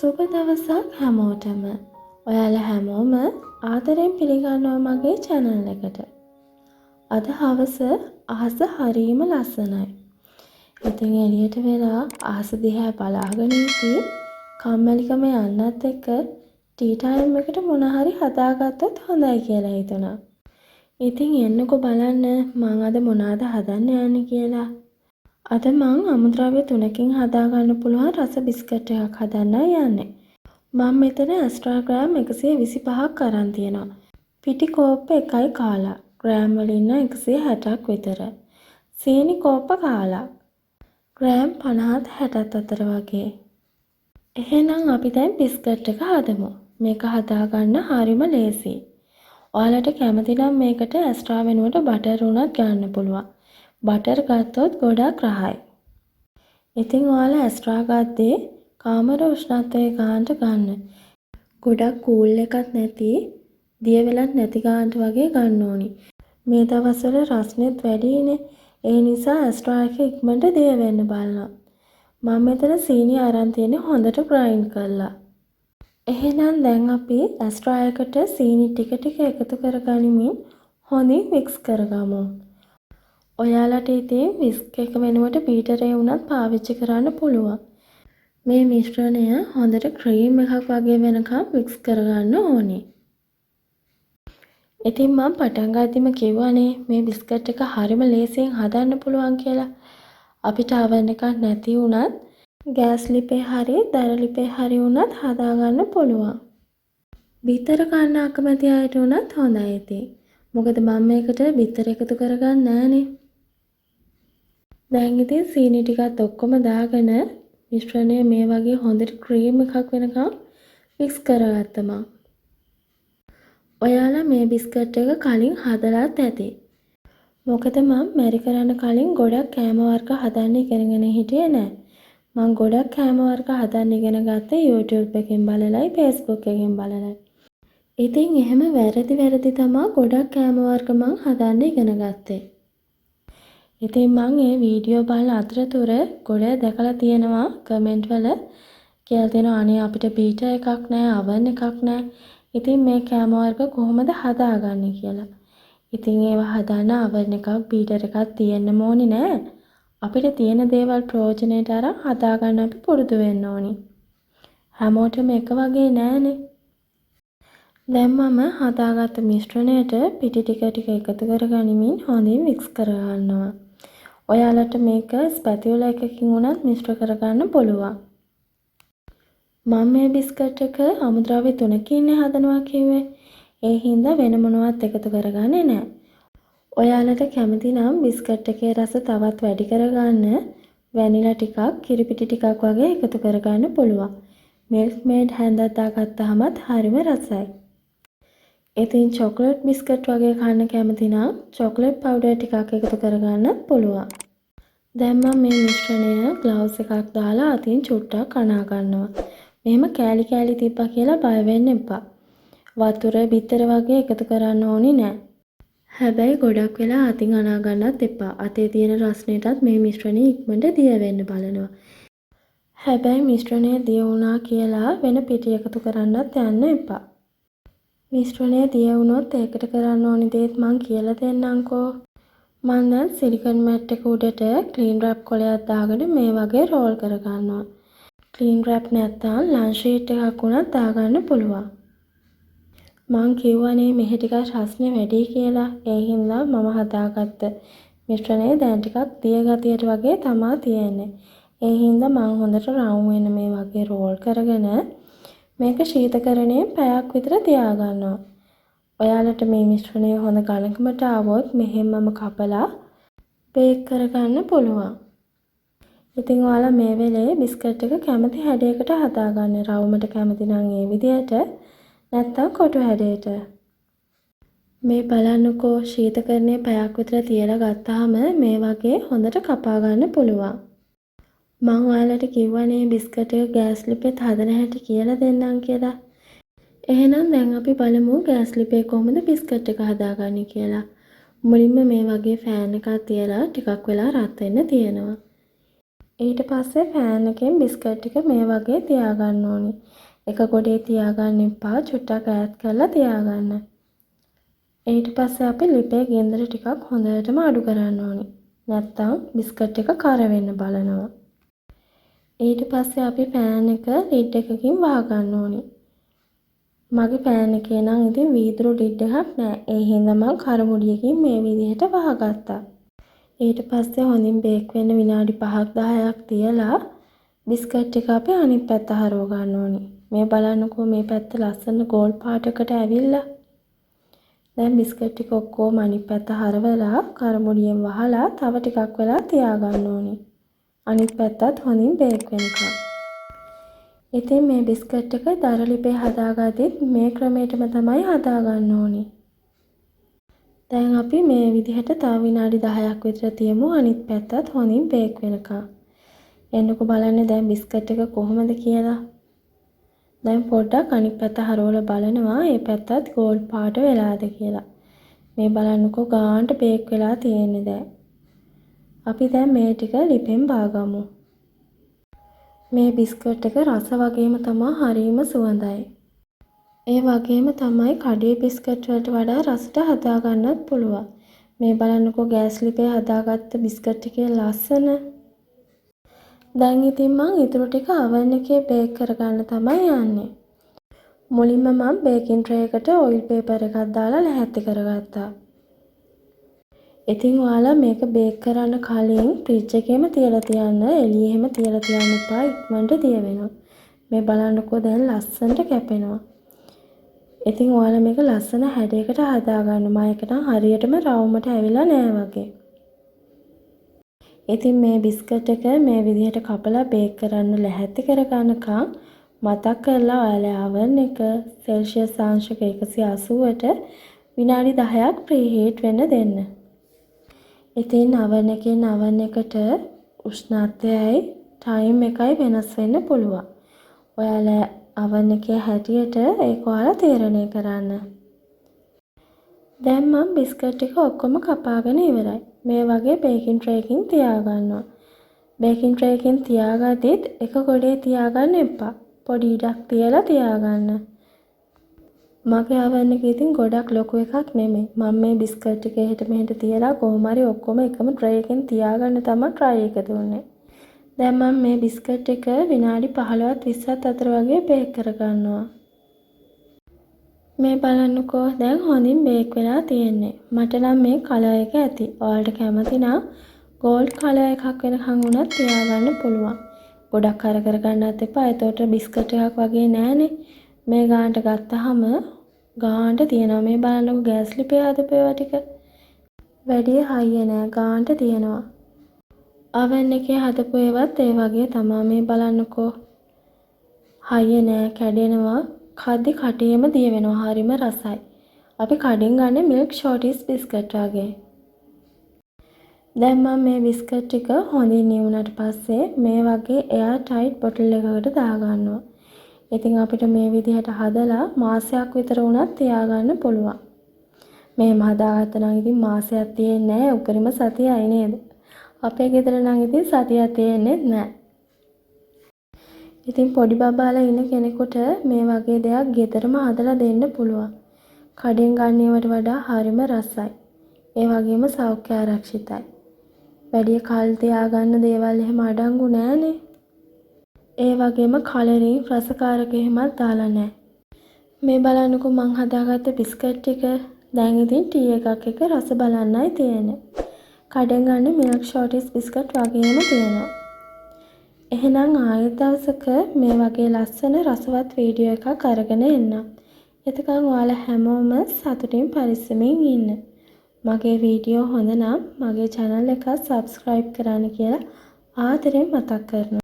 සුබ දවසක් හැමෝටම. ඔයාලා හැමෝම ආදරෙන් පිළිගන්නවා මගේ channel එකට. අද හවස අහස හරිම ලස්සනයි. ඉතින් එළියට වෙලා අහස දිහා බලාගෙන ඉති කම්මැලිකම යන්නත් එක්ක ටී ටයිම් එකට මොන හරි හදාගත්තොත් හොඳයි කියලා හිතුණා. ඉතින් එන්නකෝ බලන්න මං අද මොනවාද හදන්න යන්නේ කියලා. අද මං අමුද්‍රව්‍ය 3කින් හදාගන්න පුළුවන් රස බිස්කට් එකක් හදන්නයි යන්නේ. මම මෙතන එක්ස්ට්‍රා ග්‍රෑම් 125ක් අරන් තියෙනවා. පිටි කෝප්ප එකයි කාලා. ග්‍රෑම් වලින් 160ක් විතර. සීනි කෝප්ප කාලා. ග්‍රෑම් 50ත් 60ත් අතර වගේ. එහෙනම් අපි දැන් බිස්කට් එක හදමු. මේක හදාගන්න හරිම ලේසියි. ඔයාලට කැමති නම් මේකට එක්ස්ට්‍රා වෙනුවට බටර් උනත් ගන්න පුළුවන්. බටර් ගත්තොත් ගොඩක් රහයි. ඉතින් ඔයාලා එක්ස්ට්‍රා ගත්තේ කාමර උෂ්ණත්වයේ ගානට ගන්න. ගොඩක් කූල් එකක් නැති, දිය වෙලක් නැති ගානට වගේ ගන්න ඕනි. මේ දවස්වල රස්නෙත් වැඩිනේ. ඒ නිසා එක්ස්ට්‍රා එක ඉක්මනට දිය වෙන්න බලනවා. මම මෙතන සීනි අරන් තියෙන්නේ හොඳට ග්‍රයින්ඩ් කරලා. එහෙනම් දැන් අපි එක්ස්ට්‍රා එකට සීනි ටික ටික එකතු කරගනිමින් හොඳින් මික්ස් කරගමු. ඔයාලට ඉතින් විස්ක් එක වෙනුවට බීටරේ වුණත් පාවිච්චි කරන්න පුළුවන්. මේ මිශ්‍රණය හොඳට ක්‍රීම් එකක් වගේ වෙනකම් මික්ස් කරගන්න ඕනේ. ඉතින් මම පටන් ගද්දිම කිව්වනේ මේ බිස්කට් එක හරිම ලේසියෙන් හදන්න පුළුවන් කියලා. අපිට oven එකක් නැති වුණත් ගෑස් ලිපේ හරි දර ලිපේ හරි වුණත් හදාගන්න පුළුවන්. බිත්තර කන්න අකමැති අයට වුණත් හොඳයි ඉතින්. මොකද මම මේකට බිත්තර එකතු කරගන්නේ නැහනේ. දැන් ඉතින් සීනි ටිකත් ඔක්කොම දාගෙන මිශ්‍රණය මේ වගේ හොඳට ක්‍රීම් එකක් වෙනකම් මික්ස් කරගත්තා මම. ඔයාලා මේ බිස්කට් එක කලින් හදලාත් ඇති. මොකද මම මැරි කරන්න කලින් ගොඩක් කෑම වර්ග හදන්න ඉගෙනගෙන හිටියේ නෑ. මම ගොඩක් කෑම වර්ග හදන්න ඉගෙන ගත්තේ YouTube එකෙන් බලලයි Facebook එකෙන් බලලයි. ඉතින් එහෙම වැරදි තමයි ගොඩක් කෑම වර්ග මම හදන්න ඉගෙන ගත්තේ. ඉතින් මම මේ වීඩියෝ බලන අතරතුර ගොඩ දැකලා තියෙනවා කමෙන්ට් වල කියලා තියෙනවා අනේ අපිට බීටර් එකක් නැහැ oven එකක් නැහැ. ඉතින් මේ කෑම වර්ග කොහොමද හදාගන්නේ කියලා. ඉතින් ඒවා හදාන්න oven එකක් බීටර් එකක් තියෙන්න ඕනේ නෑ. අපිට තියෙන දේවල් ප්‍රයෝජනෙට අරන් හදාගන්න අපි පුරුදු වෙන්න ඕනි. හැමෝටම එක වගේ නෑනේ. දැන් මම හදාගත්ත මිශ්‍රණයට පිටි ටික එකතු කරගනිමින් හොඳින් මික්ස් කරගන්නවා. ඔයාලට මේක ස්පැටියුලා එකකින් උනත් මිශ්‍ර කරගන්න පුළුවන්. මම මේ බිස්කට් එක අමුද්‍රව්‍ය 3කින් හදනවා කිව්වේ. ඒ හින්දා වෙන මොනවත් එකතු කරගන්නේ නැහැ. ඔයාලට කැමති නම් බිස්කට් එකේ රස තවත් වැඩි කරගන්න වැනිලා ටිකක්, කිරිපිටි ටිකක් වගේ එකතු කරගන්න පුළුවන්. මිල්ක් මේඩ් හැන්දක් දාගත්තාමත් හරිම රසයි. ඉතින් චොකලට් බිස්කට් වගේ කන්න කැමති නම් චොකලට් පවුඩර් ටිකක් එකතු කරගන්නත් පුළුවන්. දැන් මම මේ මිශ්‍රණය ග්ලව්ස් එකක් දාලා අතින් චුට්ටක් කනා ගන්නවා. මෙහෙම කෑලි කෑලි තිබ්බා කියලා බය වෙන්න එපා. වතුර බිත්තර වගේ එකතු කරන්න ඕනි නෑ. හැබැයි ගොඩක් වෙලා අතින් අනා ගන්නත් එපා. අතේ තියෙන රස්නෙටත් මේ මිශ්‍රණය ඉක්මනට දිය වෙන්න බලනවා. හැබැයි මිශ්‍රණය දිය වුණා කියලා වෙන පිටි එකතු කරන්නත් යන්න එපා. මිශ්‍රණය දිය වුණොත් ඒකට කරන්න ඕනි දේත් මං කියලා දෙන්නම්කෝ. මම දැන් සිලිකන් මැට් එක උඩට ක්ලීන් රැප් කොලයක් දාගෙන මේ වගේ රෝල් කරගන්නවා. ක්ලීන් රැප් නැත්නම් ලන්ච් ෂීට් එකක් උනත් දාගන්න පුළුවන්. මං කිව්වනේ මෙහි ටිකක් රස්නේ වැඩි කියලා. ඒ හින්දා මම හදාගත්ත මිශ්‍රණය දැන් ටිකක් දිය ගතියට වගේ තමයි තියෙන්නේ. ඒ හින්දා මං හොඳට රවුම් වෙන මේ වගේ රෝල් කරගෙන මේක ශීතකරණයේ පැයක් විතර තියාගන්නවා. ඔයාලට මේ මිශ්‍රණය හොඳ ඝනකමට ආවොත් මෙහෙමම කපලා බේක් කරගන්න පුළුවන්. ඉතින් ඔයාලා මේ වෙලේ බිස්කට් එක කැමති හැඩයකට හදාගන්න. රවුමට කැමති නම් ඒ විදියට නැත්තම් කොටු හැඩයට. මේ බලන්නකෝ ශීතකරණයේ පැයක් විතර තියලා ගත්තාම මේ වගේ හොඳට කපා ගන්න පුළුවන්. මම ඔයාලට කිව්වනේ බිස්කට් එක ගෑස් ලිපෙත් හදන හැටි කියලා දෙන්නම් කියලා. එහෙනම් දැන් අපි බලමු ගෑස් ලිපේ කොහොමද බිස්කට් එක හදාගන්නේ කියලා. මුලින්ම මේ වගේ ෆෑන් එකක් තියලා ටිකක් වෙලා රත් වෙන්න තියෙනවා. ඊට පස්සේ පෑන් එකෙන් බිස්කට් ටික මේ වගේ තියාගන්න ඕනි. එක ගොඩේ තියාගන්න එපා. චුට්ටක් ඈත් කරලා තියාගන්න. ඊට පස්සේ අපි ලිපේ ගින්දර ටිකක් හොඳටම අඩු කරන්න ඕනි. නැත්තම් බිස්කට් එක කර වෙන්න බලනවා. ඊට පස්සේ අපි පෑන් එක ලිඩ් එකකින් වහගන්න ඕනි. මගේ පෑන් එකේ නම් ඉතින් වීදුරු ලිඩ් එකක් නෑ. ඒ හින්දා මම කරමුඩියකින් මේ විදිහට වහගත්තා. ඊට පස්සේ හොඳින් බේක් වෙන්න විනාඩි 5ක් 10ක් තියලා බිස්කට් එක අපි අනිත් පැත්ත හරව ගන්න ඕනි. මේ බලන්නකෝ මේ පැත්ත ලස්සන ගෝල්ඩ් පාටකට ඇවිල්ලා. දැන් බිස්කට් ටික ඔක්කොම අනිත් පැත්ත හරවලා කරමුඩියෙන් වහලා තව ටිකක් වෙලා තියාගන්න ඕනි. අනිත් පැත්තත් හොඳින් බේක් වෙනකම්. ඉතින් මේ බිස්කට් එක දර ලිපේ හදාගද්දිත් මේ ක්‍රමයටම තමයි හදාගන්න ඕනි. දැන් අපි මේ විදිහට තව විනාඩි 10ක් විතර තියමු අනිත් පැත්තත් හොඳින් බේක් වෙනකම්. එන්නකෝ බලන්න දැන් බිස්කට් එක කොහොමද කියලා. දැන් පොඩ්ඩක් අනිත් පැත්ත හරවලා බලනවා මේ පැත්තත් ගෝල්ඩ් පාට වෙලාද කියලා. මේ බලන්නකෝ ගානට බේක් වෙලා තියෙන්නේ දැන්. අපි දැන් මේ ටික ලිපෙන් බාගමු. මේ බිස්කට් එක රස වගේම තමයි හරිම සුවඳයි. ඒ වගේම තමයි කඩේ බිස්කට් වලට වඩා රසට හදාගන්නත් පුළුවන්. මේ බලන්නකෝ ගෑස් ලිපේ හදාගත්ත බිස්කට් එකේ ලස්සන. දැන් ඉතින් මම ඊටු ටික oven එකේ බේක් කරගන්න තමයි යන්නේ. මුලින්ම මම බේකින් ට්‍රේ එකට ඔයිල් පේපර් එකක් දාලා ලැහැත්ති කරගත්තා. ඉතින් ඔයාලා මේක බේක් කරන්න කලින් ෆ්‍රිජ් එකේම තියලා තියන්න, එළියෙම තියලා තියන්න එපා. ඉක්මනට දිය වෙනවා. මේ බලන්නකෝ දැන් ලස්සනට කැපෙනවා. ඉතින් ඔයාලා මේක ලස්සන හැඩයකට හදාගන්න. මම ඒක නම් හරියටම රවුමට ඇවිල්ලා නෑ වගේ. ඉතින් මේ බිස්කට් එක මේ විදිහට කපලා බේක් කරන්න ලැහැත්ති කරගන්නකම් මතක් කරලා ඔයාලා oven එක සෙල්සියස් අංශක 180ට විනාඩි 10ක් ප්‍රීහීට් වෙන්න දෙන්න. ඉතින් oven එකෙන් oven එකට උෂ්ණත්වයයි ටයිම් එකයි වෙනස් වෙන්න පුළුවන්. ඔයාලා oven එකේ හැටියට ඒක ඔයාලා තීරණය කරන්න. දැන් මම බිස්කට් ටික ඔක්කොම කපාගෙන ඉවරයි. මේ වගේ බේකින් ට්‍රේ එකකින් තියාගන්නවා. බේකින් ට්‍රේ එකකින් තියාගද්දිත් එක ගොඩේ තියාගන්න එපා. පොඩි ඉඩක් තියලා තියාගන්න. මගේ oven එක ඉතින් ගොඩක් ලොකු එකක් නෙමෙයි. මම මේ බිස්කට් ටික එහෙට මෙහෙට තියලා කොහොම හරි ඔක්කොම එකම ට්‍රේ එකකින් තියාගන්න තමයි try එක දුන්නේ. දැන් මම මේ බිස්කට් එක විනාඩි 15ත් 20ත් අතර වගේ බේක් කරගන්නවා. මේ බලන්නකෝ දැන් හොඳින් බේක් වෙලා තියෙන්නේ. මට නම් මේ කලර් එක ඇති. ඔයාලට කැමති නම් ගෝල්ඩ් කලර් එකක් වෙනකන් උනත් තියාගන්න පුළුවන්. ගොඩක් කර ගන්නත් එපා. ඒතකොට බිස්කට් එකක් වගේ නෑනේ. මේ ගානට ගත්තාම ගානට තියෙනවා. මේ බලන්නකෝ ගෑස් ලිපේ හදපු ඒවා ටික. වැඩි හයිය නෑ ගානට තියෙනවා. oven එකේ හදපු ඒවත් ඒ වගේ තමයි. මේ බලන්නකෝ. හයිය නෑ කැඩෙනවා. කද්දි කටේම දිය වෙනවා. හරිම රසයි. අපි කඩෙන් ගන්න මිල්ක් ෂෝටිස් බිස්කට් වගේ. දැන් මම මේ බිස්කට් ටික හොඳින් නිවුනට පස්සේ මේ වගේ එයාර් ටයිට් බොටල් එකකට දාගන්නවා. ඉතින් අපිට මේ විදිහට හදලා මාසයක් විතර වුණත් තියාගන්න පුළුවන්. මේම හදාගත්ත නම් ඉතින් මාසයක් තියෙන්නේ නැහැ. උපරිම සතියයි නේද? අපේ ගෙදර නම් ඉතින් සතියක් තියෙන්නේ නැහැ. ඉතින් පොඩි බබාලා ඉන්න කෙනෙකුට මේ වගේ දෙයක් ගෙදරම හදලා දෙන්න පුළුවන්. කඩෙන් ගන්න ඒවට වඩා හරිම රසයි. ඒ වගේම සෞඛ්‍ය ආරක්ෂිතයි. වැඩි කල් තියාගන්න දේවල් එහෙම අඩංගු නෑනේ. ඒ වගේම කලරින් රසකාරක එහෙමත් දාලා නෑ. මේ බලන්නකෝ මං හදාගත්ත බිස්කට් ටික. දැන් ඉතින් ටී එකක් එක රස බලන්නයි තියෙන්නේ. කඩෙන් ගන්න මිල්ක් ෂෝටිස් බිස්කට් වගේම තියෙනවා. එහෙනම් ආයෙත් දවසක මේ වගේ ලස්සන රසවත් වීඩියෝ එකක් අරගෙන එන්නම්. එතකන් ඔයාලා හැමෝම සතුටින් පරිස්සමින් ඉන්න. මගේ වීඩියෝ හොඳ නම් මගේ channel එක subscribe කරන්න කියලා ආදරෙන් මතක් කරනවා.